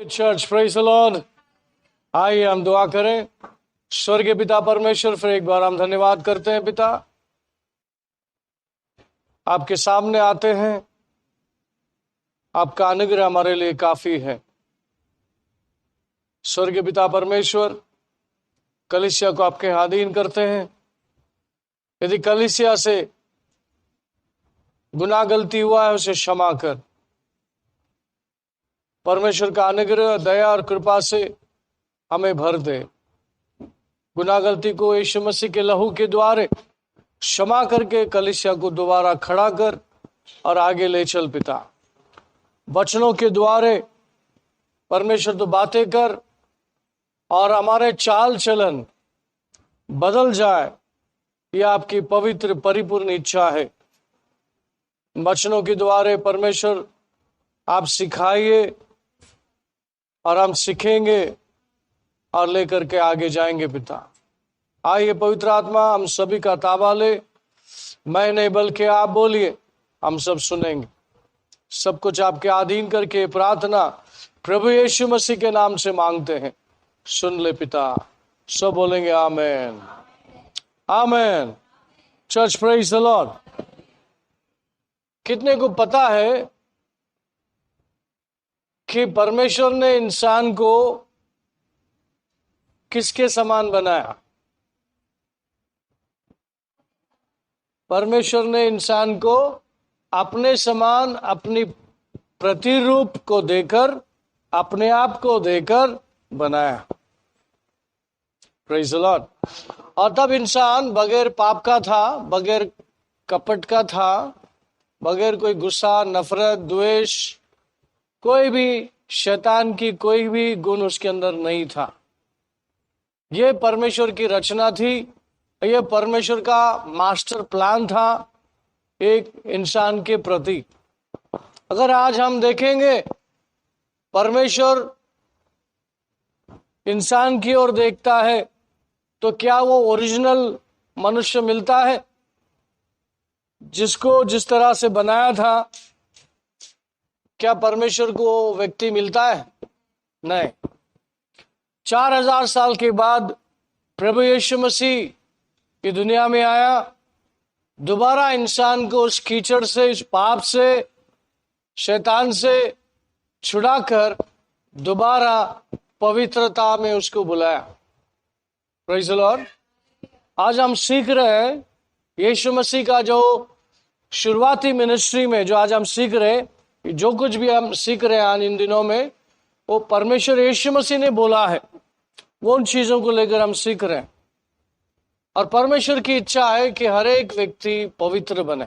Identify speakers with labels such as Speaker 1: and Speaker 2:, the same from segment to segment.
Speaker 1: Church praise the Lord. आइए हम दुआ करें। स्वर्गीय पिता परमेश्वर, फिर एक बार हम धन्यवाद करते हैं पिता, आपके सामने आते हैं। आपका अनुग्रह हमारे लिए काफी है। स्वर्गीय पिता परमेश्वर, कलीसिया को आपके अधीन करते हैं। यदि कलीसिया से गुनाह गलती हुआ है उसे क्षमा कर। परमेश्वर का अनुग्रह, दया और कृपा से हमें भर दे। गुनाह गलती को यीशु मसीह के लहू के द्वारे क्षमा करके कलीसिया को दोबारा खड़ा कर और आगे ले चल पिता। वचनों के द्वारे परमेश्वर तो बातें कर और हमारे चाल चलन बदल जाए, यह आपकी पवित्र परिपूर्ण इच्छा है। वचनों के द्वारे परमेश्वर आप सिखाइए और हम सीखेंगे और लेकर के आगे जाएंगे पिता। आइए पवित्र आत्मा हम सभी का ताबा ले। मैं नहीं बल्कि आप बोलिए, हम सब सुनेंगे। सब कुछ आपके अधीन करके प्रार्थना प्रभु यीशु मसीह के नाम से मांगते हैं। सुन ले पिता। सब बोलेंगे amen, amen. Church praise the Lord. कितने को पता है कि परमेश्वर ने इंसान को किसके समान बनाया? परमेश्वर ने इंसान को अपने समान, अपनी प्रतिरूप को देकर, अपने आप को देकर बनाया। Praise the Lord. और तब इंसान बगैर पाप का था, बगैर कपट का था, बगैर कोई गुस्सा, नफरत, द्वेष, कोई भी शैतान की कोई भी गुण उसके अंदर नहीं था। यह परमेश्वर की रचना थी। यह परमेश्वर का मास्टर प्लान था एक इंसान के प्रति। अगर आज हम देखेंगे परमेश्वर इंसान की ओर देखता है तो क्या वो ओरिजिनल मनुष्य मिलता है जिसको जिस तरह से बनाया था? क्या परमेश्वर को व्यक्ति मिलता है? नहीं। 4000 साल के बाद प्रभु यीशु मसीह की दुनिया में आया, दोबारा इंसान को उस कीचड़ से, इस पाप से, शैतान से छुड़ाकर दोबारा पवित्रता में उसको बुलाया। Praise the Lord. आज हम सीख रहे हैं यीशु मसीह का जो शुरुआती मिनिस्ट्री में, जो आज हम सीख रहे हैं, जो कुछ भी हम सीख रहे हैं इन दिनों में, वो परमेश्वर यीशु मसीह ने बोला है। वो उन चीजों को लेकर हम सीख रहे हैं। और परमेश्वर की इच्छा है कि हर एक व्यक्ति पवित्र बने।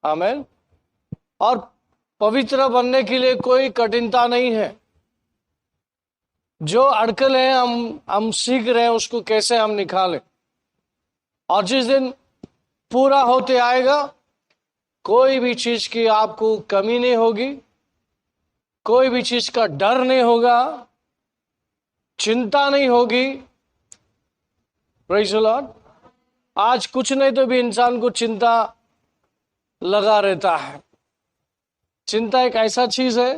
Speaker 1: आमीन। और पवित्र बनने के लिए कोई कठिनता नहीं है। जो अड़कल है हम सीख रहे हैं उसको कैसे हम निकालें। और जिस दिन पूरा होते आएगा, कोई भी चीज की आपको कमी नहीं होगी, कोई भी चीज का डर नहीं होगा, चिंता नहीं होगी। Praise the Lord. आज कुछ नहीं तो भी इंसान को चिंता लगा रहता है। चिंता एक ऐसा चीज है,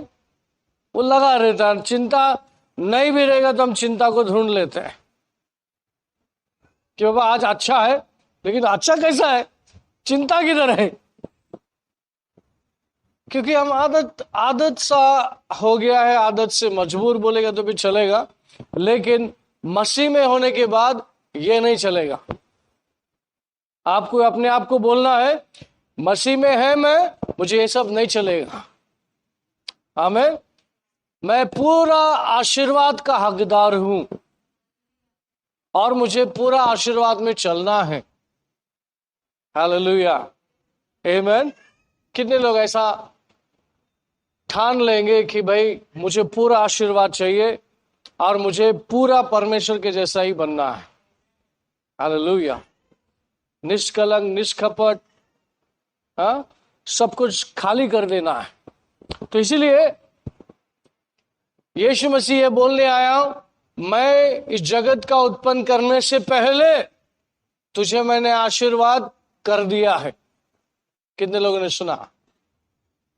Speaker 1: वो लगा रहता है। चिंता नहीं भी रहेगा तो हम चिंता को ढूंढ लेते हैं कि बाबा आज अच्छा है, लेकिन अच्छा कैसा है, चिंता किधर है? क्योंकि हम आदत सा हो गया है। आदत से मजबूर बोलेगा तो भी चलेगा, लेकिन मसीह में होने के बाद ये नहीं चलेगा। आपको अपने आप को बोलना है, मसीह में है मैं, मुझे ये सब नहीं चलेगा। आमीन। मैं पूरा आशीर्वाद का हकदार हूं और मुझे पूरा आशीर्वाद में चलना है। हालेलुया, आमीन। कितने लोग ऐसा ठान लेंगे कि भाई मुझे पूरा आशीर्वाद चाहिए और मुझे पूरा परमेश्वर के जैसा ही बनना है? हालेलुया। निष्कलंक, निष्कपट, सब कुछ खाली कर देना है। तो इसीलिए यीशु मसीह ये बोलने आया हूं, मैं इस जगत का उत्पन्न करने से पहले तुझे मैंने आशीर्वाद कर दिया है। कितने लोगों ने सुना?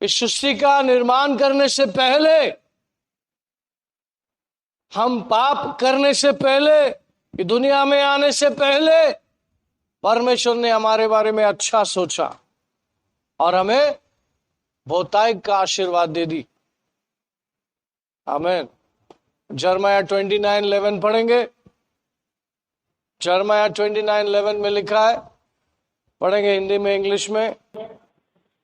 Speaker 1: इस सृष्टि का निर्माण करने से पहले हम पाप करने से पहले, ये दुनिया में आने से पहले परमेश्वर ने हमारे बारे में अच्छा सोचा और हमें बहुतायत का आशीर्वाद दे दी। आमीन। जर्माया 29:11 पढ़ेंगे। जर्माया 29:11 में लिखा है, पढ़ेंगे हिंदी में इंग्लिश में।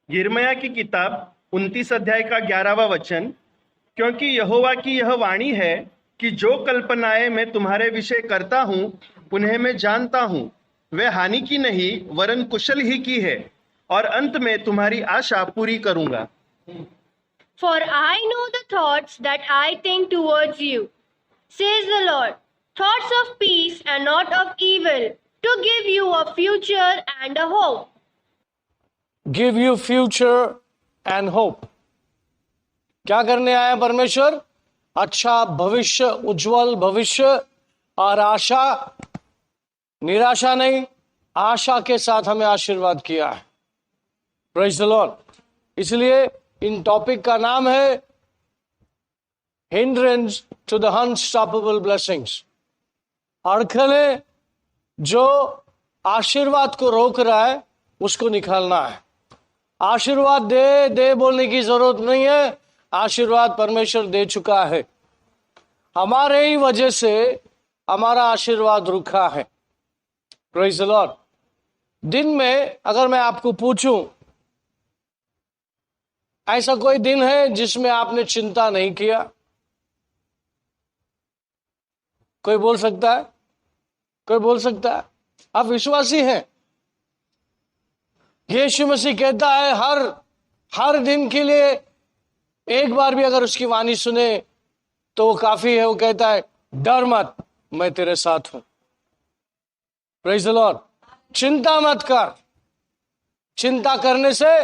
Speaker 2: यिर्मयाह की किताब 29 अध्याय का 11वां वचन। क्योंकि यहोवा की यह वाणी है कि जो कल्पनाएं मैं तुम्हारे विषय करता हूँ उन्हें मैं जानता हूँ, वे हानि की नहीं वरन कुशल ही की है, और अंत में तुम्हारी आशा पूरी करूंगा।
Speaker 3: For I know the thoughts that I think towards you, says the Lord, thoughts of peace and not of evil, to give you a future and a hope.
Speaker 1: Give you future and hope. क्या करने आया परमेश्वर? अच्छा भविष्य, उज्जवल भविष्य और आशा, निराशा नहीं, आशा के साथ हमें आशीर्वाद किया है। Praise the Lord. इसलिए इन टॉपिक का नाम है hindrance to the unstoppable blessings. अड़खले जो आशीर्वाद को रोक रहा है उसको निकालना है। आशीर्वाद दे दे बोलने की जरूरत नहीं है, आशीर्वाद परमेश्वर दे चुका है। हमारे ही वजह से हमारा आशीर्वाद रुका है। Praise the Lord. दिन में अगर मैं आपको पूछूं, ऐसा कोई दिन है जिसमें आपने चिंता नहीं किया? कोई बोल सकता है? कोई बोल सकता है? आप विश्वासी हैं? यीशु मसीह कहता है हर दिन के लिए एक बार भी अगर उसकी वाणी सुने तो वो काफी है। वो कहता है डर मत, मैं तेरे साथ हूं। Praise the Lord. चिंता मत कर। चिंता करने से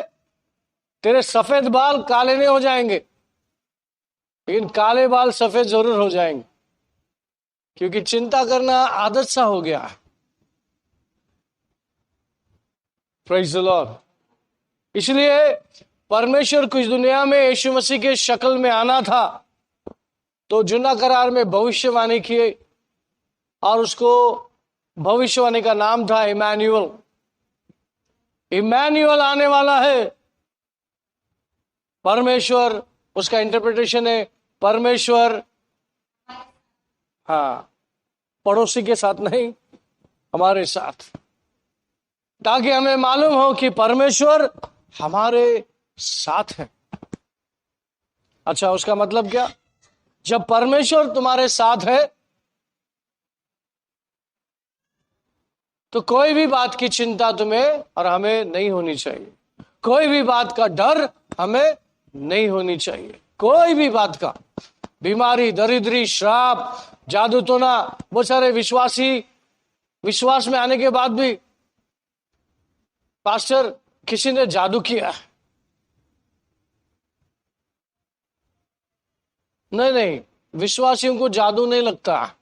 Speaker 1: तेरे सफेद बाल काले नहीं हो जाएंगे, लेकिन काले बाल सफेद जरूर हो जाएंगे, क्योंकि चिंता करना आदत सा हो गया है। Praise the Lord. इसलिए परमेश्वर को इस दुनिया में यीशु मसीह के शक्ल में आना था, तो जुना करार में भविष्यवाणी किए और उसको भविष्यवाणी का नाम था इमैनुअल। इमैनुअल आने वाला है। परमेश्वर, उसका इंटरप्रिटेशन है परमेश्वर, हाँ, पड़ोसी के साथ नहीं, हमारे साथ, ताकि हमें मालूम हो कि परमेश्वर हमारे साथ है। अच्छा, उसका मतलब क्या? जब परमेश्वर तुम्हारे साथ है तो कोई भी बात की चिंता तुम्हें और हमें नहीं होनी चाहिए। कोई भी बात का डर हमें नहीं होनी चाहिए। कोई भी बात का, बीमारी, दरिद्री, श्राप, जादू टोना, बहुत सारे विश्वासी विश्वास में आने के बाद भी, पास्टर किसी ने जादू किया। नहीं, विश्वासियों को जादू नहीं लगता।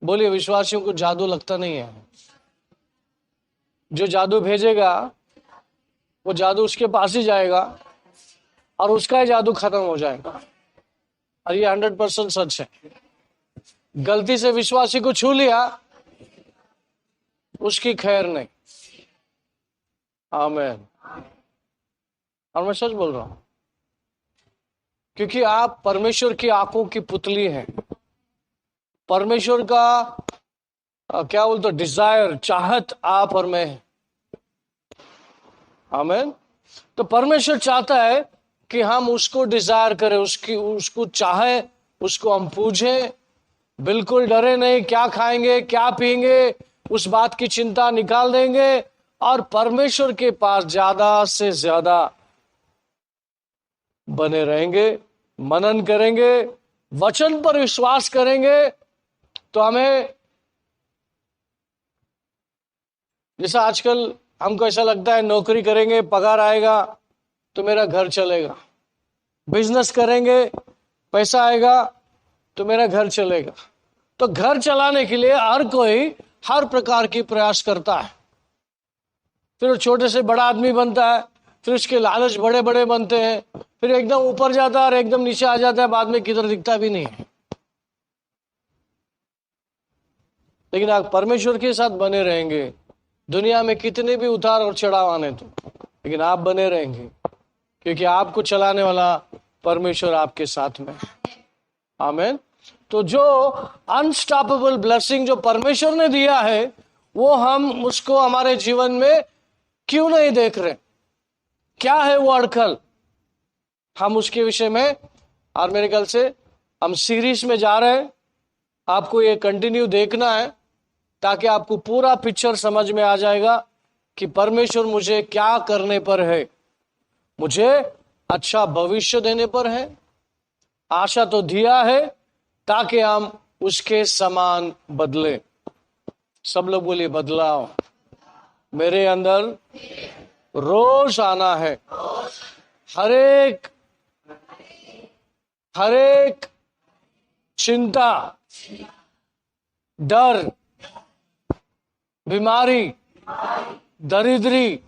Speaker 1: बोलिए, विश्वासियों को जादू लगता नहीं है। जो जादू भेजेगा वो जादू उसके पास ही जाएगा और उसका ही जादू खत्म हो जाएगा। और ये 100% सच है। गलती से विश्वासी को छू लिया, उसकी खैर नहीं। आमीन। और मैं सच बोल रहा हूं, क्योंकि आप परमेश्वर की आंखों की पुतली हैं। परमेश्वर का क्या बोलते, डिजायर, चाहत आप और मैं है। आमीन। तो परमेश्वर चाहता है कि हम उसको डिजायर करें, उसको चाहे, उसको हम पूजें, बिल्कुल डरे नहीं। क्या खाएंगे, क्या पिएंगे, उस बात की चिंता निकाल देंगे और परमेश्वर के पास ज्यादा से ज्यादा बने रहेंगे, मनन करेंगे, वचन पर विश्वास करेंगे। तो हमें, जैसा आजकल हमको ऐसा लगता है, नौकरी करेंगे, पगार आएगा तो मेरा घर चलेगा, बिजनेस करेंगे, पैसा आएगा तो मेरा घर चलेगा। तो घर चलाने के लिए हर कोई हर प्रकार की प्रयास करता है। फिर वो छोटे से बड़ा आदमी बनता है, फिर उसके लालच बड़े बड़े बनते हैं, फिर एकदम ऊपर जाता है और एकदम नीचे आ जाता है, बाद में किधर दिखता भी नहीं है। लेकिन आप परमेश्वर के साथ बने रहेंगे, दुनिया में कितने भी उतार और चढ़ाव आने तो, लेकिन आप बने रहेंगे, क्योंकि आपको चलाने वाला परमेश्वर आपके साथ में है। आमीन। तो जो अनस्टॉपेबल ब्लेसिंग जो परमेश्वर ने दिया है, वो हम उसको हमारे जीवन में क्यों नहीं देख रहे? क्या है वो अड़खल? हम उसके विषय में, और मेरे ख्याल से हम सीरीज में जा रहे हैं, आपको ये कंटिन्यू देखना है ताकि आपको पूरा पिक्चर समझ में आ जाएगा कि परमेश्वर मुझे क्या करने पर है। मुझे अच्छा भविष्य देने पर है, आशा तो दिया है ताकि हम उसके समान बदले। सब लोग बोलिए बदलाव मेरे अंदर रोज आना है। हर एक चिंता, डर, बीमारी, दरिद्री,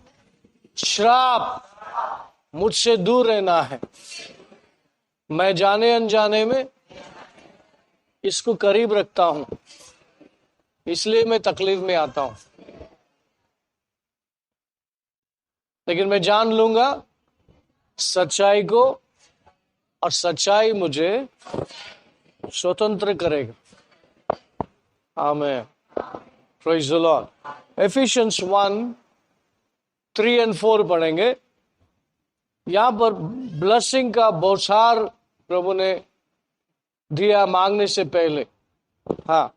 Speaker 1: श्राप मुझसे दूर रहना है। मैं जाने अनजाने में इसको करीब रखता हूं, इसलिए मैं तकलीफ में आता हूं। लेकिन मैं जान लूंगा सच्चाई को, और सच्चाई मुझे स्वतंत्र करेगा। आमीन। Praise the Lord. एफिशियंस 1:3 और 4 पढ़ेंगे। यहां पर ब्लेसिंग का बौछार प्रभु ने दिया मांगने से पहले। हाँ,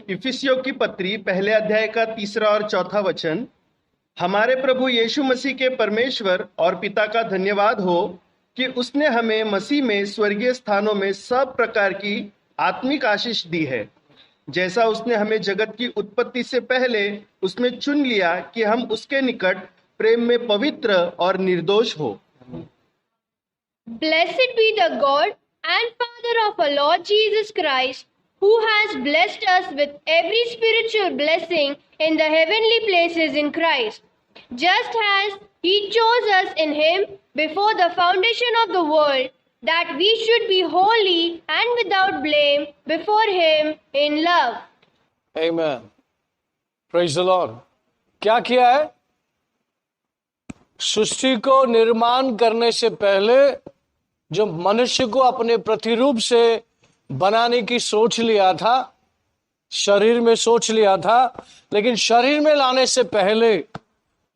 Speaker 2: इफिसियों की पत्री पहले अध्याय का 3 और 4 वचन। हमारे प्रभु यीशु मसीह के परमेश्वर और पिता का धन्यवाद हो कि उसने हमें मसीह में स्वर्गीय स्थानों में सब प्रकार की आत्मिक आशीष दी है, जैसा उसने हमें जगत की उत्पत्ति से पहले उसमें चुन लिया कि हम उसके निकट प्रेम में पवित्र और निर्दोष हो।
Speaker 3: Blessed be the God and Father of our Lord Jesus Christ, who has blessed us with every spiritual blessing in the heavenly places in Christ, just as He chose us in Him before the foundation of the world, that we should be holy and without blame before Him in love.
Speaker 1: आमीन। Praise the Lord. क्या किया है? सृष्टि को निर्माण करने से पहले जो मनुष्य को अपने प्रतिरूप से बनाने की सोच लिया था, शरीर में सोच लिया था, लेकिन शरीर में लाने से पहले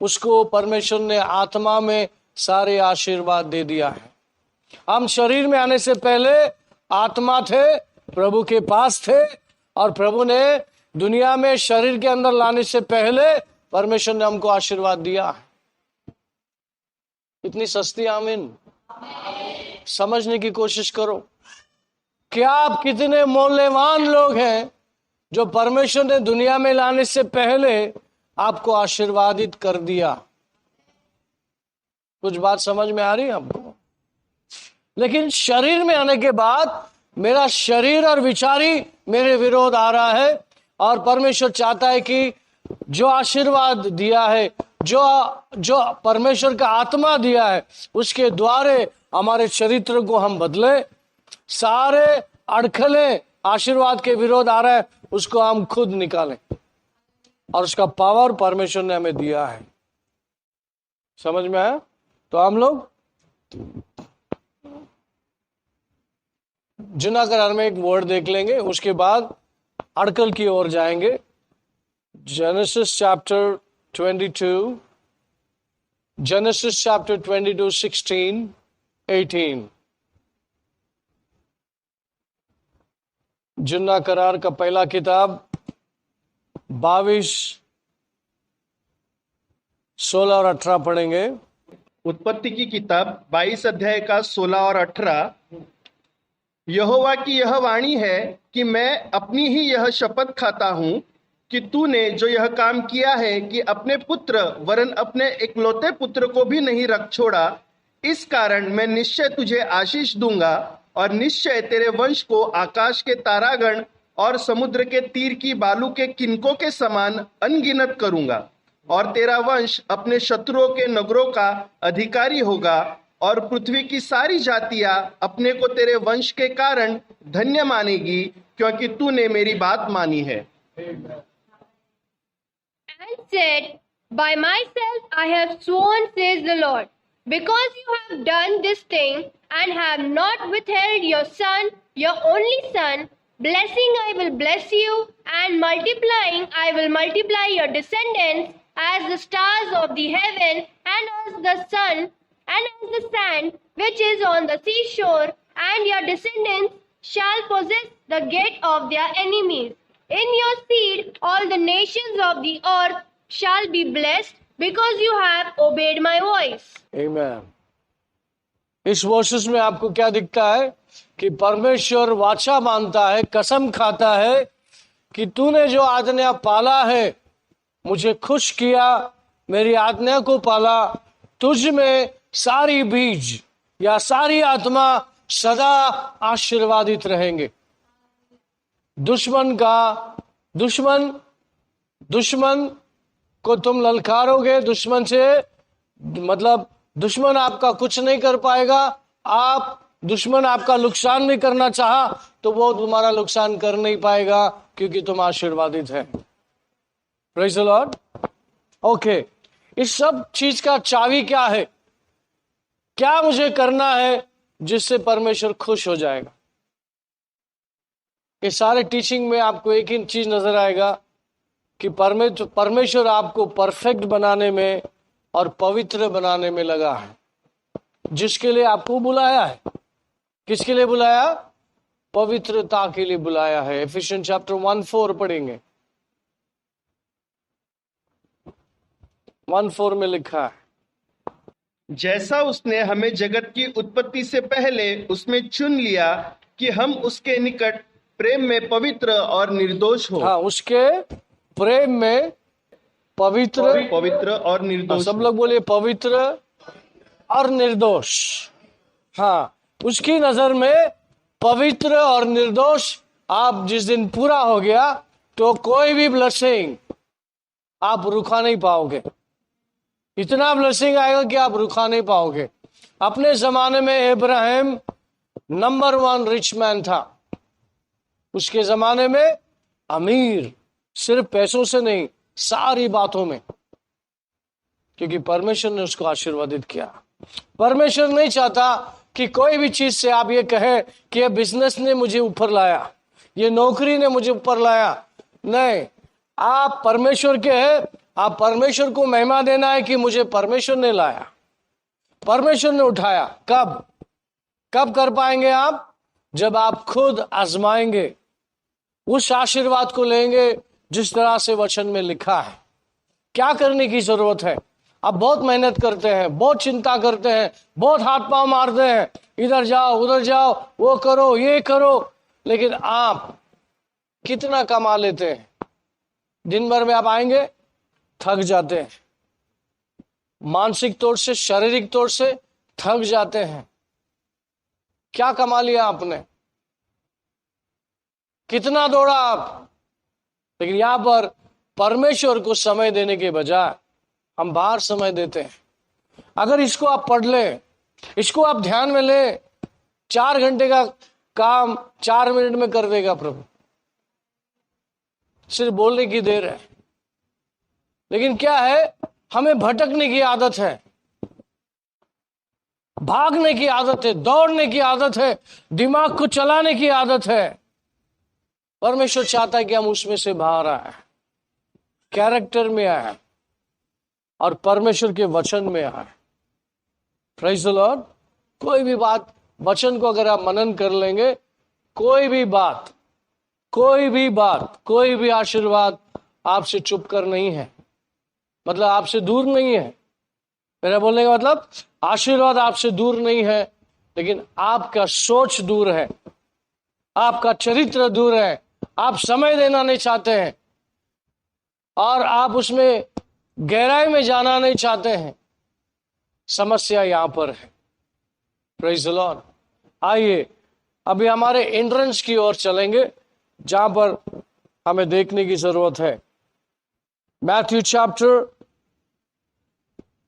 Speaker 1: उसको परमेश्वर ने आत्मा में सारे आशीर्वाद दे दिया है। हम शरीर में आने से पहले आत्मा थे, प्रभु के पास थे, और प्रभु ने दुनिया में शरीर के अंदर लाने से पहले परमेश्वर ने हमको आशीर्वाद दिया है। इतनी सस्ती आमीन। समझने की कोशिश करो, क्या आप कितने मूल्यवान लोग हैं जो परमेश्वर ने दुनिया में लाने से पहले आपको आशीर्वादित कर दिया। कुछ बात समझ में आ रही है आपको? लेकिन शरीर में आने के बाद मेरा शरीर और विचारी मेरे विरोध आ रहा है, और परमेश्वर चाहता है कि जो आशीर्वाद दिया है, जो परमेश्वर का आत्मा दिया है, उसके द्वारे हमारे चरित्र को हम बदले। सारे अड़खले आशीर्वाद के विरोध आ रहा है, उसको हम खुद निकालें, और उसका पावर परमेश्वर ने हमें दिया है। समझ में आया? तो हम लोग जुना करार में एक वर्ड देख लेंगे, उसके बाद अड़कल की ओर जाएंगे। Genesis chapter 22, Genesis chapter 22, 16, 18। जुन्ना करार का पहला किताब 22, 16 और 18 पढ़ेंगे।
Speaker 2: उत्पत्ति की किताब 22 अध्याय का 16 और 18। यहोवा की यह वाणी है कि मैं अपनी ही यह शपथ खाता हूं कि तूने जो यह काम किया है कि अपने पुत्र वरन अपने इकलौते पुत्र को भी नहीं रख छोड़ा, इस कारण मैं निश्चय तुझे आशीष दूंगा और निश्चय तेरे वंश को आकाश के तारागण और समुद्र के तीर की बालू के किनकों के समान अनगिनत करूंगा। और तेरा वंश अपने शत्रुओं के नगरों का अधिकारी होगा, और पृथ्वी की सारी जातियां अपने को तेरे वंश के कारण धन्य मानेगी, क्योंकि तूने मेरी बात मानी है।
Speaker 3: And said, By myself I have sworn, says the Lord, because you have done this thing and have not withheld your son, your only son, blessing I will bless you, and multiplying I will multiply your descendants as the stars of the heaven, and as the sun, and as the sand which is on the seashore, and your descendants shall possess the gate of their enemies. In your seed all the nations of the earth shall be blessed, because you have obeyed my voice.
Speaker 1: Amen. इस versus में आपको क्या दिखता है कि परमेश्वर वाचा मानता है, कसम खाता है कि तूने जो आज्ञा पाला है, मुझे खुश किया, मेरी आज्ञा को पाला, तुझ में सारी बीज या सारी आत्मा सदा आशीर्वादित रहेंगे। दुश्मन को तुम ललकारोगे, दुश्मन से मतलब दुश्मन आपका कुछ नहीं कर पाएगा। दुश्मन आपका नुकसान भी करना चाहा तो वो तुम्हारा नुकसान कर नहीं पाएगा, क्योंकि तुम आशीर्वादित है। Praise the Lord. ओके, इस सब चीज का चाबी क्या है? क्या मुझे करना है जिससे परमेश्वर खुश हो जाएगा? इस सारे टीचिंग में आपको एक ही चीज नजर आएगा कि परमेश्वर आपको परफेक्ट बनाने में और पवित्र बनाने में लगा है, जिसके लिए आपको बुलाया है। किसके लिए बुलाया? पवित्रता के लिए बुलाया है। एफिशियंस चैप्टर 1:4 पढ़ेंगे। 1:4 में लिखा है,
Speaker 2: जैसा उसने हमें जगत की उत्पत्ति से पहले उसमें चुन लिया कि हम उसके निकट प्रेम में पवित्र और निर्दोष हो।
Speaker 1: हाँ, उसके प्रेम में पवित्र और निर्दोष। सब लोग बोलिए पवित्र और निर्दोष। हाँ, उसकी नजर में पवित्र और निर्दोष आप जिस दिन पूरा हो गया तो कोई भी ब्लेसिंग आप रुका नहीं पाओगे। इतना ब्लेसिंग आएगा कि आप रुका नहीं पाओगे। अपने जमाने में इब्राहिम नंबर 1 रिच मैन था। उसके जमाने में अमीर, सिर्फ पैसों से नहीं, सारी बातों में, क्योंकि परमेश्वर ने उसको आशीर्वादित किया। परमेश्वर नहीं चाहता कि कोई भी चीज से आप ये कहे कि ये बिजनेस ने मुझे ऊपर लाया, ये नौकरी ने मुझे ऊपर लाया। नहीं, आप परमेश्वर के हैं। आप परमेश्वर को महिमा देना है कि मुझे परमेश्वर ने लाया, परमेश्वर ने उठाया। कब कर पाएंगे आप? जब आप खुद आजमाएंगे, उस आशीर्वाद को लेंगे जिस तरह से वचन में लिखा है। क्या करने की जरूरत है? आप बहुत मेहनत करते हैं, बहुत चिंता करते हैं, बहुत हाथ पांव मारते हैं, इधर जाओ उधर जाओ, वो करो ये करो, लेकिन आप कितना कमा लेते हैं? दिन भर में आप आएंगे, थक जाते हैं, मानसिक तौर से, शारीरिक तौर से थक जाते हैं। क्या कमा लिया आपने? कितना दौड़ा आप? लेकिन यहां पर परमेश्वर को समय देने के बजाय हम बाहर समय देते हैं। अगर इसको आप पढ़ ले, इसको आप ध्यान में ले, 4 घंटे का काम 4 मिनट में कर देगा प्रभु। सिर्फ बोलने की देर है। लेकिन क्या है, हमें भटकने की आदत है, भागने की आदत है, दौड़ने की आदत है, दिमाग को चलाने की आदत है। परमेश्वर चाहता है कि हम उसमें से बाहर आए, कैरेक्टर में आए और परमेश्वर के वचन में आए। Praise the Lord. कोई भी बात, वचन को अगर आप मनन कर लेंगे, कोई भी बात, कोई भी आशीर्वाद आपसे चुप कर नहीं है, मतलब आपसे दूर नहीं है। मेरा बोलने का मतलब, आशीर्वाद आपसे दूर नहीं है, लेकिन आपका सोच दूर है, आपका चरित्र दूर है, आप समय देना नहीं चाहते हैं और आप उसमें गहराई में जाना नहीं चाहते हैं। समस्या यहां पर है। Praise the Lord. आइए अभी हमारे एंट्रेंस की ओर चलेंगे, जहां पर हमें देखने की जरूरत है। Matthew chapter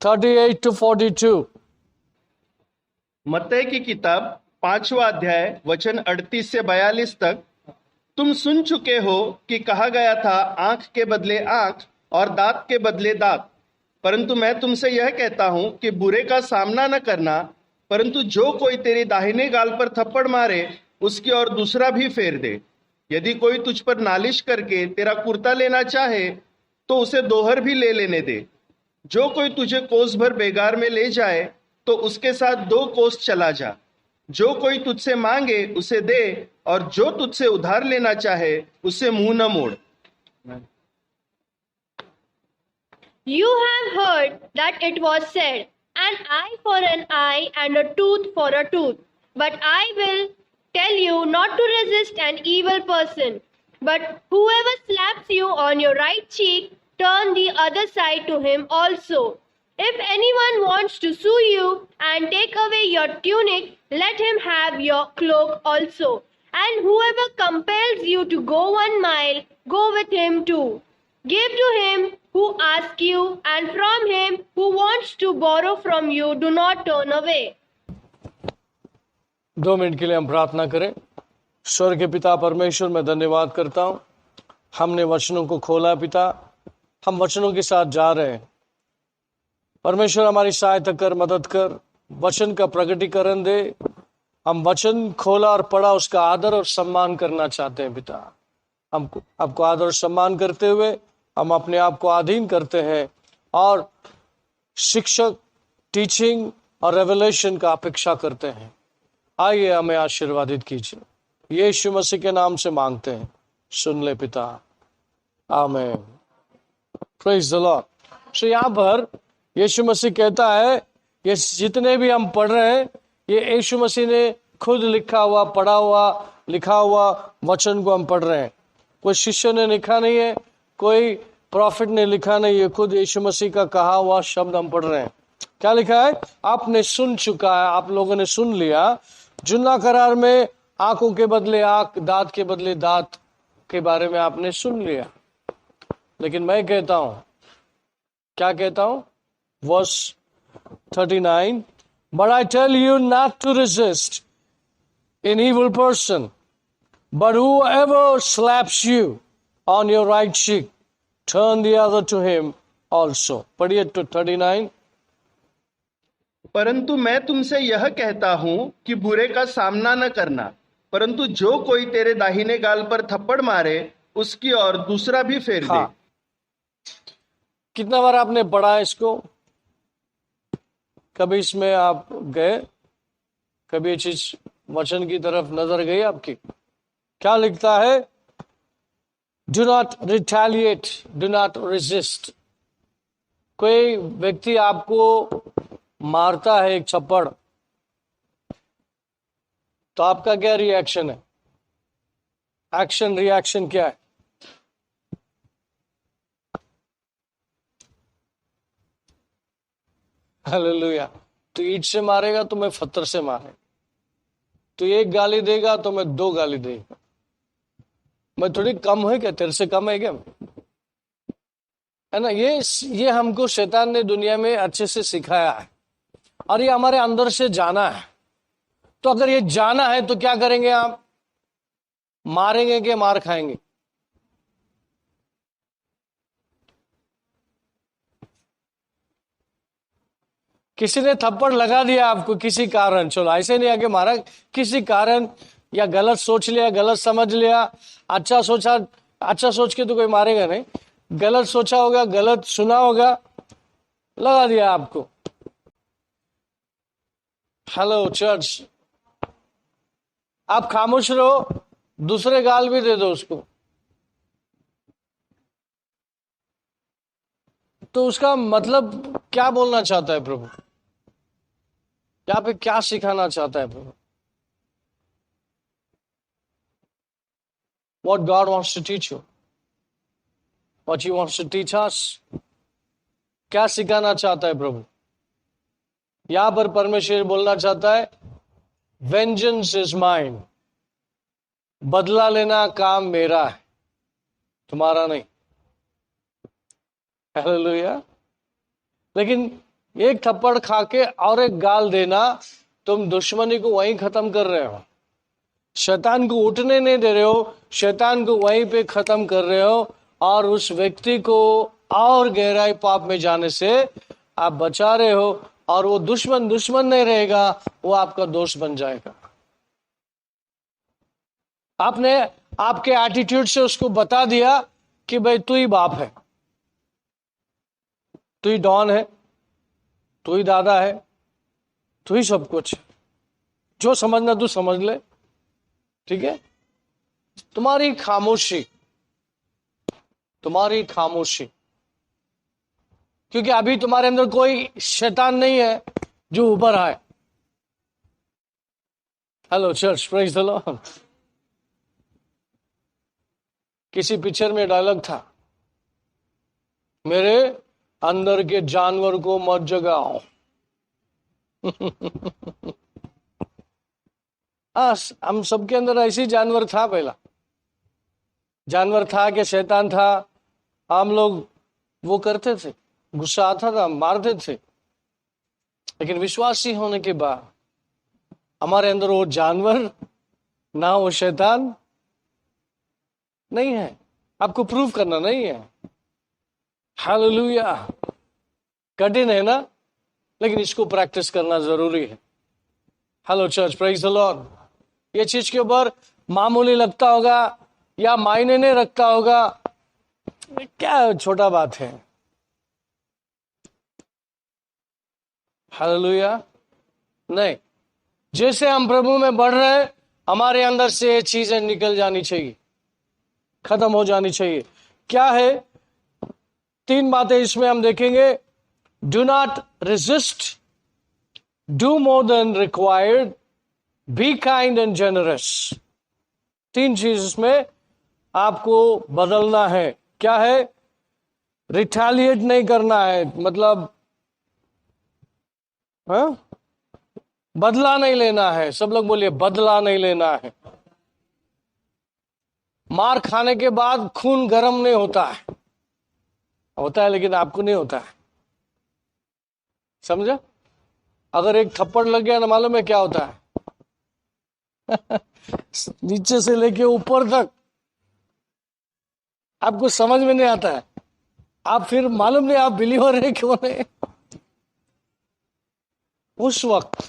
Speaker 1: 38 to 42.
Speaker 2: मत्तई की किताब 5वां अध्याय वचन 38 से 42 तक। तुम सुन चुके हो कि कहा गया था, आंख के बदले आंख और दांत के बदले दांत। परंतु मैं तुमसे यह कहता हूं कि बुरे का सामना न करना, परंतु जो कोई तेरी दाहिने गाल पर थप्पड़ मारे उसकी और दूसरा भी फेर दे। यदि कोई तुझ पर नालिश करके तेरा कुर्ता लेना चाहे तो उसे दोहर भी ले लेने दे। जो कोई तुझे कोस भर बेगार में ले जाए तो उसके साथ 2 कोस चला जा। जो कोई तुझसे मांगे उसे दे, और जो तुझसे उधार लेना चाहे उससे मुंह न मोड़।
Speaker 3: You have heard that it was said, an eye for an eye and a tooth for a tooth. But I will tell you not to resist an evil person. But whoever slaps you on your right cheek, turn the other side to him also. If anyone wants to sue you and take away your tunic, let him have your cloak also. And whoever compels you to go 1 mile, go with him too. Give to him who asks you, and from him who wants to borrow from you, do not turn away.
Speaker 1: 2 minute के लिए हम प्रार्थना करें। स्वर्ग के पिता परमेश्वर, मैं धन्यवाद करता हूं, हमने वचनों को खोला पिता, हम वचनों के साथ जा रहे हैं। परमेश्वर हमारी सहायता कर, मदद कर, वचन का प्रकटीकरण दे। हम वचन खोला और पढ़ा, उसका आदर और सम्मान करना चाहते हैं पिता। हमको आपको आदर और सम्मान करते हुए हम अपने आप को अधीन करते हैं और शिक्षक, टीचिंग और रेवलेशन का अपेक्षा करते हैं। आइए हमें आशीर्वादित कीजिए, यीशु मसीह के नाम से मांगते हैं, सुन ले पिता, आमीन। Praise the Lord. सो यहाँ पर यीशु मसीह कहता है, ये जितने भी हम पढ़ रहे हैं, ये यीशु मसीह ने खुद लिखा हुआ, पढ़ा हुआ, लिखा हुआ वचन को हम पढ़ रहे हैं। कोई शिष्य ने लिखा नहीं है, कोई प्रॉफिट ने लिखा नहीं है, खुद यीशु मसीह का कहा हुआ शब्द हम पढ़ रहे हैं। क्या लिखा है? आपने सुन चुका है, आप लोगों ने सुन लिया। जुन्ना करार में आंखों के बदले आंख, दांत के बदले दांत के बारे में आपने सुन लिया। लेकिन मैं कहता हूं, क्या कहता हूं? Verse 39, but I tell you not to resist an evil person, but whoever slaps you on your right cheek, turn the other to him also. पढ़िए to 39।
Speaker 2: परंतु मैं तुमसे यह कहता हूं कि बुरे का सामना न करना, परंतु जो कोई तेरे दाहिने गाल पर थप्पड़ मारे उसकी और दूसरा भी फेर दे।
Speaker 1: हाँ। कितना बार आपने पढ़ा है इसको? कभी इसमें आप गए? कभी ये चीज वचन की तरफ नजर गई आपकी? क्या लिखता है? Do not retaliate, do not resist. कोई व्यक्ति आपको मारता है एक थप्पड़, तो आपका क्या रिएक्शन है? एक्शन, रिएक्शन क्या है? हालेलुया। तो ईंट से मारेगा तो मैं पत्थर से मारे, तो एक गाली देगा तो मैं 2 गाली देगा। मैं थोड़ी कम है क्या? तेरे से कम है क्या? है ना? ये हमको शैतान ने दुनिया में अच्छे से सिखाया है, और ये हमारे अंदर से जाना है। तो अगर ये जाना है तो क्या करेंगे आप? मारेंगे कि मार खाएंगे? किसी ने थप्पड़ लगा दिया आपको किसी कारण, चलो ऐसे नहीं आके मारा, किसी कारण, या गलत सोच लिया, गलत समझ लिया, अच्छा सोचा, अच्छा सोच के तो कोई मारेगा नहीं, गलत सोचा होगा, गलत सुना होगा, लगा दिया आपको। हेलो चर्च, आप खामोश रहो, दूसरे गाल भी दे दो उसको, तो उसका मतलब क्या बोलना चाहता है प्रभु? यहाँ पे क्या सिखाना चाहता है प्रभु? What God wants to teach you, what He wants to teach us, क्या सिखाना चाहता है प्रभु? यहां पर परमेश्वर बोलना चाहता है, Vengeance is mine, बदला लेना काम मेरा है, तुम्हारा नहीं। हालेलुया। लेकिन एक थप्पड़ खा के और एक गाल देना, तुम दुश्मनी को वहीं खत्म कर रहे हो, शैतान को उठने नहीं दे रहे हो, शैतान को वहीं पे खत्म कर रहे हो, और उस व्यक्ति को और गहराई पाप में जाने से आप बचा रहे हो, और वो दुश्मन दुश्मन नहीं रहेगा, वो आपका दोस्त बन जाएगा। आपने आपके एटीट्यूड से उसको बता दिया कि भाई तू ही बाप है, तू ही डॉन है, तू ही दादा है, तू ही सब कुछ, जो समझना तू समझ ले, ठीक है। तुम्हारी खामोशी, तुम्हारी खामोशी, क्योंकि अभी तुम्हारे अंदर कोई शैतान नहीं है जो उभर आए। Hello church, praise the Lord. किसी पिक्चर में डायलॉग था, मेरे अंदर के जानवर को मत जगाओ। हम सबके अंदर ऐसी जानवर था, पहला जानवर था कि शैतान था, हम लोग वो करते थे, गुस्सा आता था, मारते थे। लेकिन विश्वासी होने के बाद हमारे अंदर वो जानवर ना वो शैतान नहीं है। आपको प्रूव करना नहीं है। हालेलुया। कठिन है ना, लेकिन इसको प्रैक्टिस करना जरूरी है। Hello church, praise the Lord. ये चीज के ऊपर मामूली लगता होगा या मायने नहीं रखता होगा, क्या छोटा बात है। हालेलुया। नहीं, जैसे हम प्रभु में बढ़ रहे हैं, हमारे अंदर से ये चीजें निकल जानी चाहिए, खत्म हो जानी चाहिए। क्या है? 3 बातें इसमें हम देखेंगे। Do not resist, do more than required, be kind and generous. 3 चीज इसमें आपको बदलना है। क्या है? रिटेलिएट नहीं करना है, मतलब बदला नहीं लेना है। सब लोग बोलिए, बदला नहीं लेना है। मार खाने के बाद खून गर्म नहीं होता है, होता है लेकिन आपको नहीं होता है, समझा? अगर एक थप्पड़ लग गया ना, मालूम है क्या होता है? नीचे से लेके ऊपर तक आपको समझ में नहीं आता है। आप फिर मालूम नहीं आप बिलीवर है क्यों नहीं। उस वक्त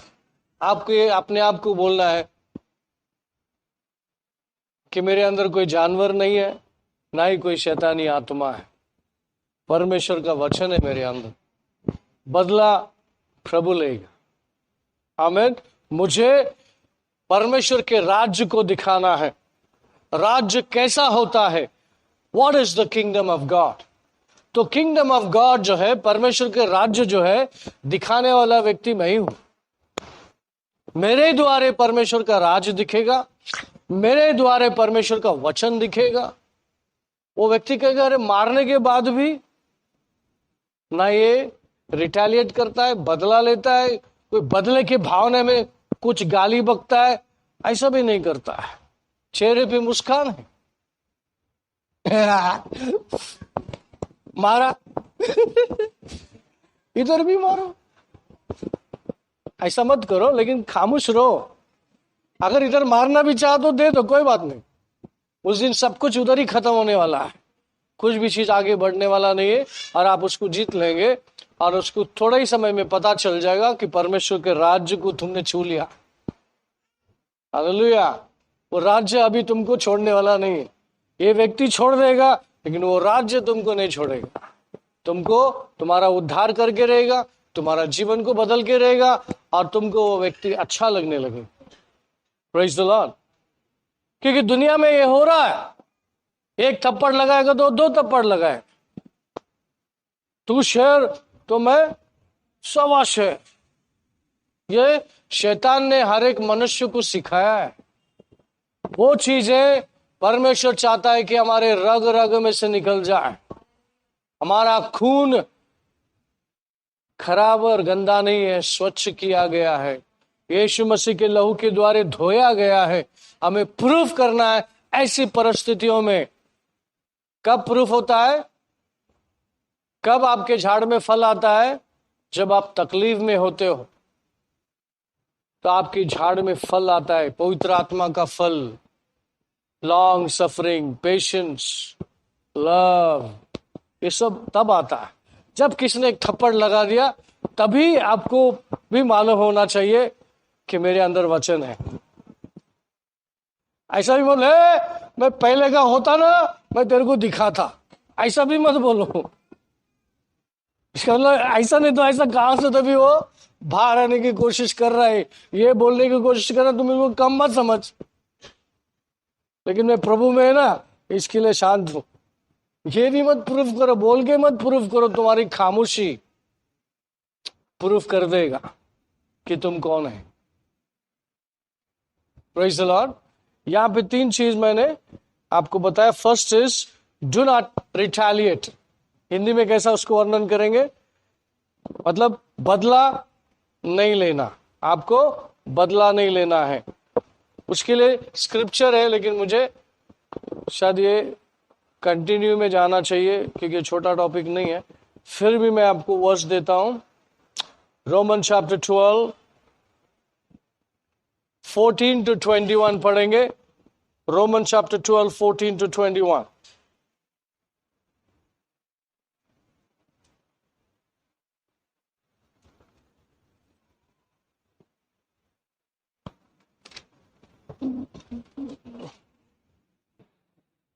Speaker 1: आपको अपने आप को बोलना है कि मेरे अंदर कोई जानवर नहीं है, ना ही कोई शैतानी आत्मा है। परमेश्वर का वचन है मेरे अंदर, बदला प्रभु लेगा। आमीन। मुझे परमेश्वर के राज्य को दिखाना है। राज्य कैसा होता है? What is the kingdom of God? तो किंगडम ऑफ गॉड जो है, परमेश्वर के राज्य जो है, दिखाने वाला व्यक्ति मैं ही हूं। मेरे द्वारे परमेश्वर का राज्य दिखेगा, मेरे द्वारे परमेश्वर का वचन दिखेगा। वो व्यक्ति कहेगा, अरे मारने के बाद भी ना ये रिटेलिएट करता है, बदला लेता है, कोई बदले के भावना में कुछ गाली बकता है, ऐसा भी नहीं करता है। चेहरे पे मुस्कान है। मारा इधर भी मारो, ऐसा मत करो, लेकिन खामोश रहो। अगर इधर मारना भी चाहो तो दे दो, कोई बात नहीं। उस दिन सब कुछ उधर ही खत्म होने वाला है, कुछ भी चीज आगे बढ़ने वाला नहीं है, और आप उसको जीत लेंगे, और उसको थोड़ा ही समय में पता चल जाएगा कि परमेश्वर के राज्य को तुमने छू लिया। हालेलुया। वो राज्य अभी तुमको छोड़ने वाला नहीं है। ये व्यक्ति छोड़ देगा, लेकिन वो राज्य तुमको नहीं छोड़ेगा। तुमको तुम्हारा उद्धार करके रहेगा, तुम्हारा जीवन को बदल के रहेगा, और तुमको वो व्यक्ति अच्छा लगने लगेगा। Praise the Lord. क्योंकि दुनिया में ये हो रहा है, एक थप्पड़ लगाएगा तो 2 थप्पड़ लगाए। तू शेर तो मैं सवा शेर। ये शैतान ने हर एक मनुष्य को सिखाया है। वो चीजें परमेश्वर चाहता है कि हमारे रग रग में से निकल जाए। हमारा खून खराब और गंदा नहीं है, स्वच्छ किया गया है, यीशु मसीह के लहू के द्वारा धोया गया है। हमें प्रूफ करना है ऐसी परिस्थितियों में। कब प्रूफ होता है? कब आपके झाड़ में फल आता है? जब आप तकलीफ में होते हो तो आपकी झाड़ में फल आता है, पवित्र आत्मा का फल, लॉन्ग सफरिंग, पेशेंस, लव, ये सब तब आता है जब किसी ने एक थप्पड़ लगा दिया। तभी आपको भी मालूम होना चाहिए कि मेरे अंदर वचन है। ऐसा भी बोले मैं पहले का होता ना, मैं तेरे को दिखाता, ऐसा भी मत बोलो। इसका मतलब ऐसा नहीं तो ऐसा कहां से तभी वो बाहर आने की कोशिश कर रहा है, ये बोलने की कोशिश कर रहा है, तुम इसको कम मत समझ। लेकिन मैं प्रभु में है ना, इसके लिए शांत हूं। ये भी मत प्रूफ करो, बोल के मत प्रूफ करो, तुम्हारी खामोशी प्रूफ कर देगा कि तुम कौन है। Praise the Lord. यहां पे 3 चीज मैंने आपको बताया। First is do not retaliate. Hindi में कैसा उसको वर्णन करेंगे? मतलब बदला नहीं लेना, आपको बदला नहीं लेना है। उसके लिए स्क्रिप्चर है, लेकिन मुझे शायद ये कंटिन्यू में जाना चाहिए क्योंकि छोटा टॉपिक नहीं है। फिर भी मैं आपको वर्स देता हूं। रोमन चैप्टर 12 14 to 21 पढ़ेंगे। Roman chapter 12 14 to 21।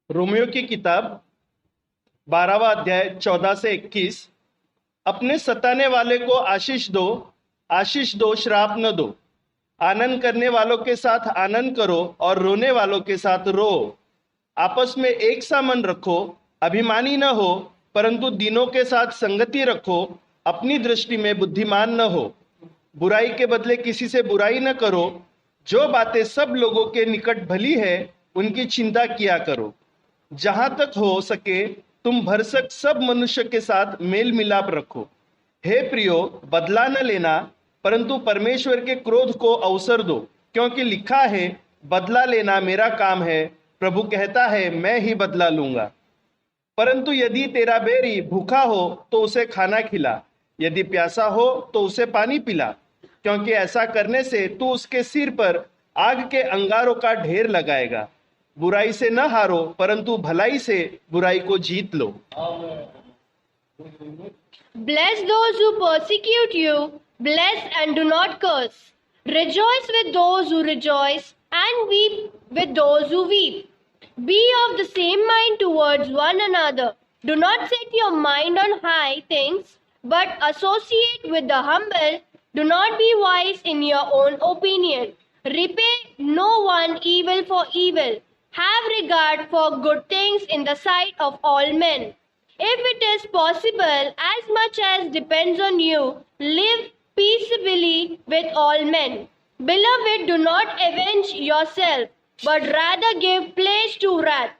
Speaker 2: रोमियो की किताब 12वां अध्याय 14 से 21। अपने सताने वाले को आशीष दो, श्राप न दो। आनंद करने वालों के साथ आनंद करो और रोने वालों के साथ रो। आपस में एक सा मन रखो, अभिमानी न हो, परंतु दीनों के साथ संगति रखो। अपनी दृष्टि में बुद्धिमान न हो। बुराई के बदले किसी से बुराई न करो। जो बातें सब लोगों के निकट भली है, उनकी चिंता किया करो। जहां तक हो सके तुम भरसक सब मनुष्य के साथ मेल मिलाप रखो। हे प्रियो, बदला न लेना, परंतु परमेश्वर के क्रोध को अवसर दो, क्योंकि लिखा है, बदला लेना मेरा काम है, प्रभु कहता है, मैं ही बदला लूंगा। परंतु यदि तेरा बैरी भूखा हो तो उसे खाना खिला, यदि प्यासा हो तो उसे पानी पिला, क्योंकि ऐसा करने से तू उसके सिर पर आग के अंगारों का ढेर लगाएगा। बुराई से न हारो, परंतु भलाई से बुराई को जीत लो।
Speaker 3: Bless those who persecute you, bless and do not curse. Rejoice with those who rejoice, and weep with those who weep. Be of the same mind towards one another. Do not set your mind on high things, but associate with the humble. Do not be wise in your own opinion. Repay no one evil for evil. Have regard for good things in the sight of all men. If it is possible, as much as depends on you, live peaceably with all men. Beloved, do not avenge yourself, but rather give place to wrath.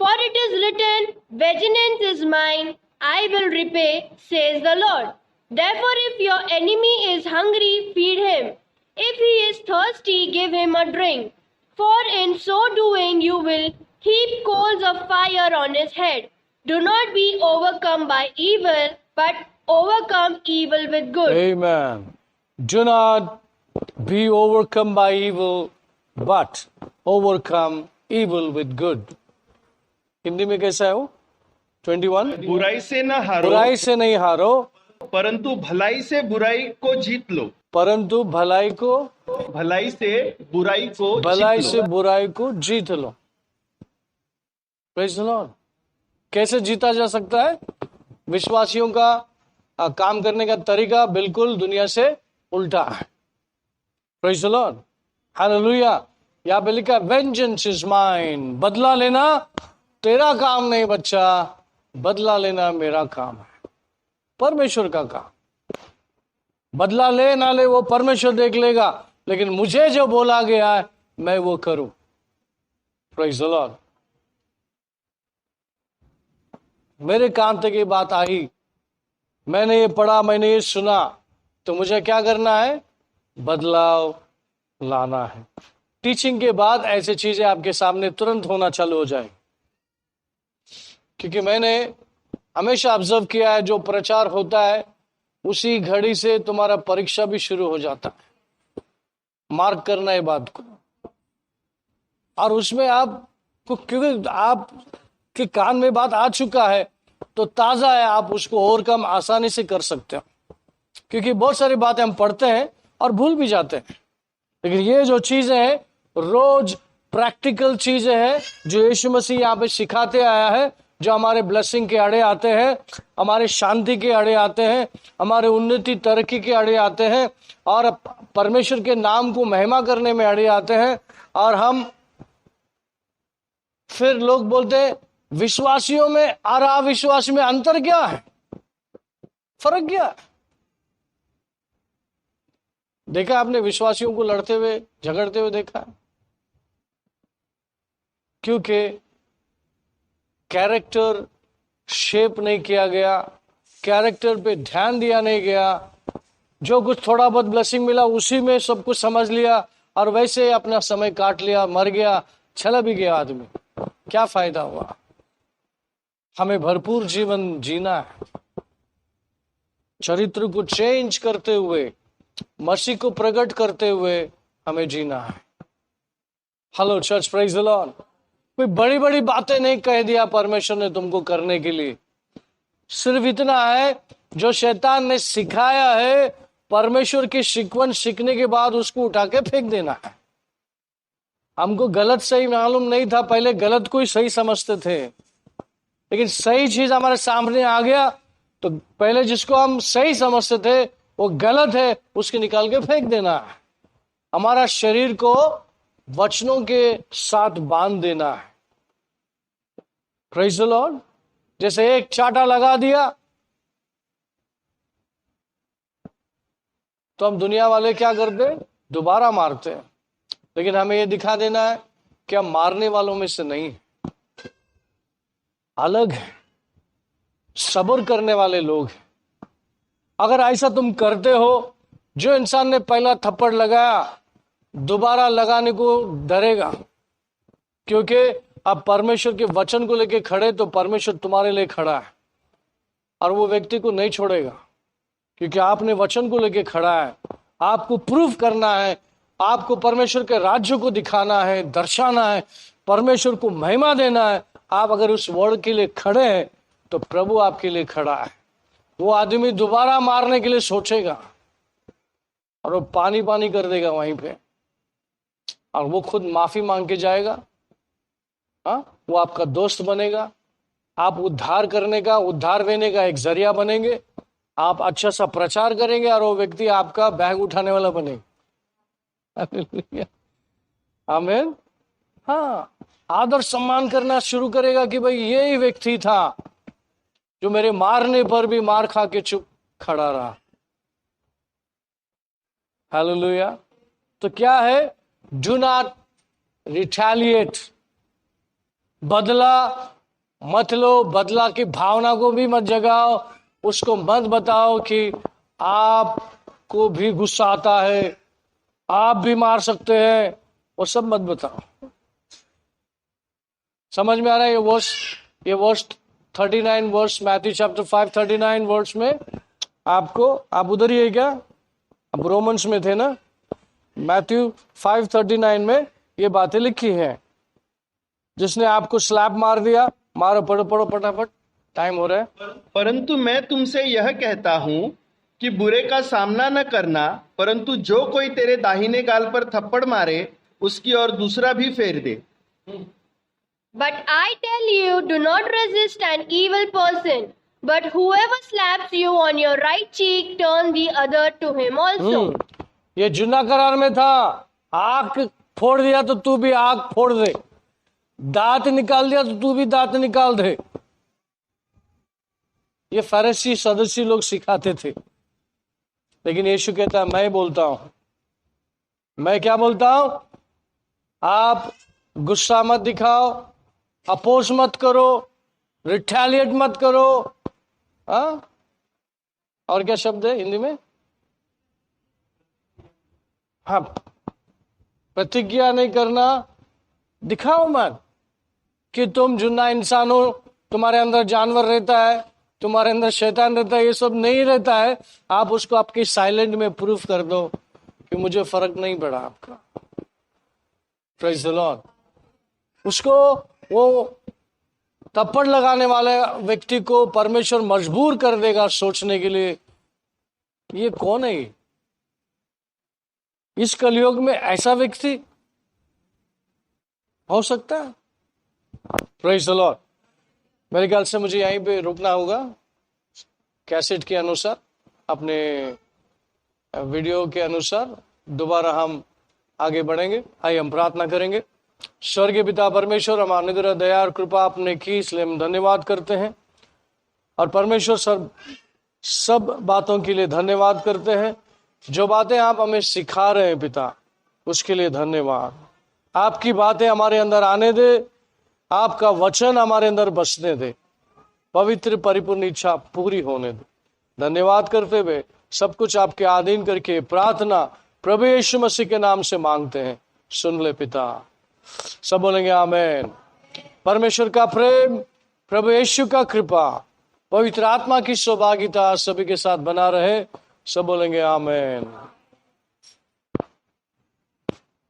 Speaker 3: For it is written, vengeance is mine, I will repay, says the Lord. Therefore, if your enemy is hungry, feed him. If he is thirsty, give him a drink. For in so doing, you will heap coals of fire on his head. Do not be overcome by evil, but overcome evil with good.
Speaker 1: Amen. Do not be overcome by evil, but overcome evil with good. Hindi में कैसा है वो? 21।
Speaker 2: बुराई से न हारो,
Speaker 1: बुराई से नहीं हारो,
Speaker 2: परंतु भलाई से बुराई को जीत लो।
Speaker 1: परंतु भलाई
Speaker 2: से बुराई को
Speaker 1: भलाई
Speaker 2: जीत
Speaker 1: से
Speaker 2: लो।
Speaker 1: बुराई को जीत लो। Praise the Lord. कैसे जीता जा सकता है? विश्वासियों का काम करने का तरीका बिल्कुल दुनिया से उल्टा है। Praise the Lord. हालेलुया। यहाँ पे लिखा वेंजेंस इज माइन। बदला लेना तेरा काम नहीं बच्चा, बदला लेना मेरा काम है, परमेश्वर का काम। बदला ले ना ले वो परमेश्वर देख लेगा, लेकिन मुझे जो बोला गया है मैं वो करूं। Praise the Lord. मेरे कान तक ये बात आई, मैंने ये पढ़ा, मैंने ये सुना, तो मुझे क्या करना है? बदलाव लाना है। टीचिंग के बाद ऐसी चीजें आपके सामने तुरंत होना चालू हो जाए, क्योंकि मैंने हमेशा ऑब्जर्व किया है जो प्रचार होता है उसी घड़ी से तुम्हारा परीक्षा भी शुरू हो जाता है। मार्क करना है बात को। और उसमें आपको, क्योंकि आप के कान में बात आ चुका है तो ताजा है, आप उसको और कम आसानी से कर सकते हो। क्योंकि बहुत सारी बातें हम पढ़ते हैं और भूल भी जाते हैं, लेकिन ये जो चीजें हैं रोज प्रैक्टिकल चीजें हैं जो यीशु मसीह यहाँ पे सिखाते आया है, जो हमारे ब्लेसिंग के आड़े आते हैं, हमारे शांति के आड़े आते हैं, हमारे उन्नति तरक्की के आड़े आते हैं, और परमेश्वर के नाम को महिमा करने में आड़े आते हैं। और हम फिर लोग बोलते हैं विश्वासियों में और अविश्वासी में अंतर क्या है, फर्क क्या है? देखा आपने विश्वासियों को लड़ते हुए झगड़ते हुए देखा है? क्योंकि कैरेक्टर शेप नहीं किया गया, कैरेक्टर पे ध्यान दिया नहीं गया। जो कुछ थोड़ा बहुत ब्लेसिंग मिला उसी में सब कुछ समझ लिया और वैसे अपना समय काट लिया, मर गया, चला भी गया आदमी। क्या फायदा हुआ? हमें भरपूर जीवन जीना है, चरित्र को चेंज करते हुए, मसीह को प्रकट करते हुए हमें जीना है। Hello church, praise the Lord. कोई बड़ी बड़ी बातें नहीं कह दिया परमेश्वर ने तुमको करने के लिए, सिर्फ इतना है जो शैतान ने सिखाया है, परमेश्वर की शिकवन सीखने के बाद उसको उठा के फेंक देना है। हमको गलत सही मालूम नहीं था, पहले गलत को ही सही समझते थे, लेकिन सही चीज हमारे सामने आ गया तो पहले जिसको हम सही समझते थे वो गलत है, उसके निकाल के फेंक देना है। हमारा शरीर को वचनों के साथ बांध देना है। Praise the Lord. जैसे एक चाटा लगा दिया तो हम दुनिया वाले क्या करते, दोबारा मारते हैं, लेकिन हमें यह दिखा देना है कि हम मारने वालों में से नहीं, अलग है, सब्र करने वाले लोग हैं। अगर ऐसा तुम करते हो, जो इंसान ने पहला थप्पड़ लगाया दोबारा लगाने को डरेगा, क्योंकि आप परमेश्वर के वचन को लेके खड़े तो परमेश्वर तुम्हारे लिए खड़ा है और वो व्यक्ति को नहीं छोड़ेगा, क्योंकि आपने वचन को लेके खड़ा है। आपको प्रूफ करना है, आपको परमेश्वर के राज्य को दिखाना है, दर्शाना है, परमेश्वर को महिमा देना है। आप अगर उस वर्ड के लिए खड़े हैं तो प्रभु आपके लिए खड़ा है। वो आदमी दोबारा मारने के लिए सोचेगा और वो पानी पानी कर देगा वहीं पे, और वो खुद माफी मांग के जाएगा। वो आपका दोस्त बनेगा, आप उद्धार करने का, उद्धार देने का एक जरिया बनेंगे। आप अच्छा सा प्रचार करेंगे और वो व्यक्ति आपका बैग उठाने वाला बनेगा। आमीन। हाँ, आदर सम्मान करना शुरू करेगा कि भाई यही व्यक्ति था जो मेरे मारने पर भी मार खा के चुप खड़ा रहा। हालेलुया। तो क्या है? Do not retaliate. बदला मत लो, बदला की भावना को भी मत जगाओ, उसको मत बताओ कि आपको भी गुस्सा आता है, आप भी मार सकते हैं, वो सब मत बताओ। समझ में आ रहा है? ये verse 39 verse, Matthew chapter 5:39 verse में आपको, आप उधर ही है क्या? अब रोमन्स में थे ना, मैथ्यू 5:39 में ये बातें लिखी हैं। जिसने आपको स्लैप मार दिया, मारो, पढ़ो पढ़ो फटाफट, टाइम हो रहा है।
Speaker 2: परंतु मैं तुमसे यह कहता हूं कि बुरे का सामना न करना, परंतु जो कोई तेरे दाहिने गाल पर थप्पड़ मारे उसकी और दूसरा भी फेर दे।
Speaker 3: But I tell you, do not resist an evil person, but whoever slaps you on your right cheek, turn the other to him also.
Speaker 1: ये जुना करार में था, आंख फोड़ दिया तो तू भी आंख फोड़ दे, दांत निकाल दिया तो तू भी दांत निकाल दे। ये फरीसी सदस्य लोग सिखाते थे, लेकिन यीशु कहता है मैं बोलता हूं, मैं क्या बोलता हूं? आप गुस्सा मत दिखाओ, अपोज मत करो, रिटेलिएट मत करो। और क्या शब्द है हिंदी में? हाँ, प्रतिज्ञा नहीं करना, दिखाओ मत कि तुम जुना इंसान हो, तुम्हारे अंदर जानवर रहता है, तुम्हारे अंदर शैतान रहता है, ये सब नहीं रहता है, आप उसको आपके साइलेंट में प्रूफ कर दो कि मुझे फर्क नहीं पड़ा आपका। Praise the Lord. उसको, वो थप्पड़ लगाने वाले व्यक्ति को परमेश्वर मजबूर कर देगा सोचने के लिए, ये कौन है? इस कलयुग में ऐसा व्यक्ति हो सकता है? Praise the Lord. मेरे ख्याल से मुझे यहीं पे रुकना होगा, कैसेट के अनुसार, अपने वीडियो के अनुसार दोबारा हम आगे बढ़ेंगे। आइए हम प्रार्थना करेंगे। स्वर्गीय पिता परमेश्वर, हम अनुग्रह, दया और कृपा आपने की, इसलिए हम धन्यवाद करते हैं। और परमेश्वर सब बातों के लिए धन्यवाद करते हैं। जो बातें आप हमें सिखा रहे हैं पिता, उसके लिए धन्यवाद। आपकी बातें हमारे अंदर आने दे, आपका वचन हमारे अंदर बसने दे, पवित्र परिपूर्ण इच्छा पूरी होने दे। धन्यवाद करते हुए सब कुछ आपके अधीन करके प्रार्थना प्रभु यीशु मसीह के नाम से मांगते हैं, सुन ले पिता। सब बोलेंगे आमीन। परमेश्वर का प्रेम, प्रभु यीशु का कृपा, पवित्र आत्मा की सौभाग्यता सभी के साथ बना रहे। सब बोलेंगे आमीन।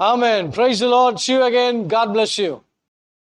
Speaker 1: आमीन। Praise the Lord. See you again. God bless you.